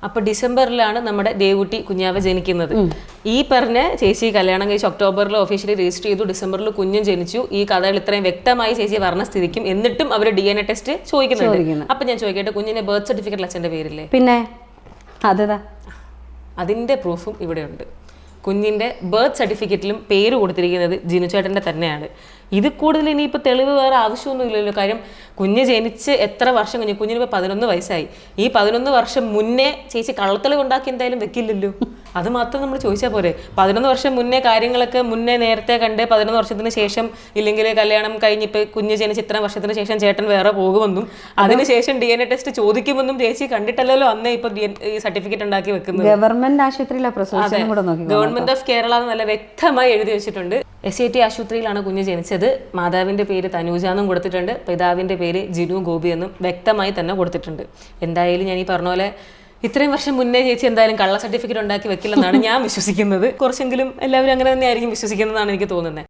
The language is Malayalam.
അപ്പൊ ഡിസംബറിലാണ് നമ്മുടെ ദേവുട്ടി കുഞ്ഞാവ ജനിക്കുന്നത്. ഈ പറഞ്ഞ ചേച്ചി കല്യാണം കഴിച്ച് ഒക്ടോബറിൽ ഒഫീഷ്യലി രജിസ്റ്റർ ചെയ്തു, ഡിസംബറിൽ കുഞ്ഞും ജനിച്ചു. ഈ കഥകൾ ഇത്രയും വ്യക്തമായി ചേച്ചി പറഞ്ഞ സ്ഥിതിക്കും എന്നിട്ടും അവർ DNA ടെസ്റ്റ് ചോദിക്കുന്നുണ്ട്. അപ്പൊ ഞാൻ ചോദിക്കട്ടെ, കുഞ്ഞിന്റെ ബർത്ത് സർട്ടിഫിക്കറ്റിൽ അച്ഛന്റെ പേരില്ലേ? പിന്നെ അതാ അതിന്റെ പ്രൂഫും ഇവിടെ ഉണ്ട്. കുഞ്ഞിന്റെ ബർത്ത് സർട്ടിഫിക്കറ്റിലും പേര് കൊടുത്തിരിക്കുന്നത് ജിനു ചേട്ടന്റെ തന്നെയാണ്. ഇത് കൂടുതൽ ഇനിയിപ്പോൾ തെളിവ് വേറെ ആവശ്യമൊന്നുമില്ലല്ലോ. കാര്യം കുഞ്ഞ് ജനിച്ച് എത്ര വർഷം കഴിഞ്ഞു? കുഞ്ഞിനിപ്പോൾ 11 വയസ്സായി. ഈ 11 വർഷം മുന്നേ ചേച്ചി കള്ളത്തെളിവ് ഉണ്ടാക്കി എന്തായാലും വെക്കില്ലല്ലോ. അത് മാത്രം നമ്മൾ ചോദിച്ചാൽ പോരെ. 11 വർഷം മുന്നേ കാര്യങ്ങളൊക്കെ മുന്നേ നേരത്തെ കണ്ട് 11 വർഷത്തിന് ശേഷം ഇല്ലെങ്കിൽ കല്യാണം കഴിഞ്ഞിപ്പോൾ കുഞ്ഞ് ജനിച്ച് ഇത്ര വർഷത്തിന് ശേഷം ചേട്ടൻ വേറെ പോകുമെന്നും അതിനുശേഷം DNA ടെസ്റ്റ് ചോദിക്കുമെന്നും ചേച്ചി കണ്ടിട്ടല്ലോ അന്നേ ഇപ്പൊ ഈ സർട്ടിഫിക്കറ്റ് ഉണ്ടാക്കി വെക്കുന്നത്. ഗവൺമെന്റ് ആശുപത്രിയിലെ പ്രസവിച്ചതും കൂടെ നോക്കി. ഗവൺമെന്റ് ഓഫ് കേരള എന്ന് നല്ല വ്യക്തമായി എഴുതി വെച്ചിട്ടുണ്ട്. SAT ആശുപത്രിയിലാണ് കുഞ്ഞ് ജനിച്ചത്. മാതാവിന്റെ പേര് തനൂജ എന്നും കൊടുത്തിട്ടുണ്ട്, പിതാവിന്റെ പേര് ജിനു ഗോപി എന്നും വ്യക്തമായി തന്നെ കൊടുത്തിട്ടുണ്ട്. എന്തായാലും ഞാൻ ഈ പറഞ്ഞ പോലെ ഇത്രയും വർഷം മുന്നേ ചേച്ചി എന്തായാലും കള്ള സർട്ടിഫിക്കറ്റ് ഉണ്ടാക്കി വെക്കില്ലെന്നാണ് ഞാൻ വിശ്വസിക്കുന്നത്. കുറച്ചെങ്കിലും എല്ലാവരും അങ്ങനെ തന്നെ ആയിരിക്കും വിശ്വസിക്കുന്നതാണ് എനിക്ക് തോന്നുന്നത്.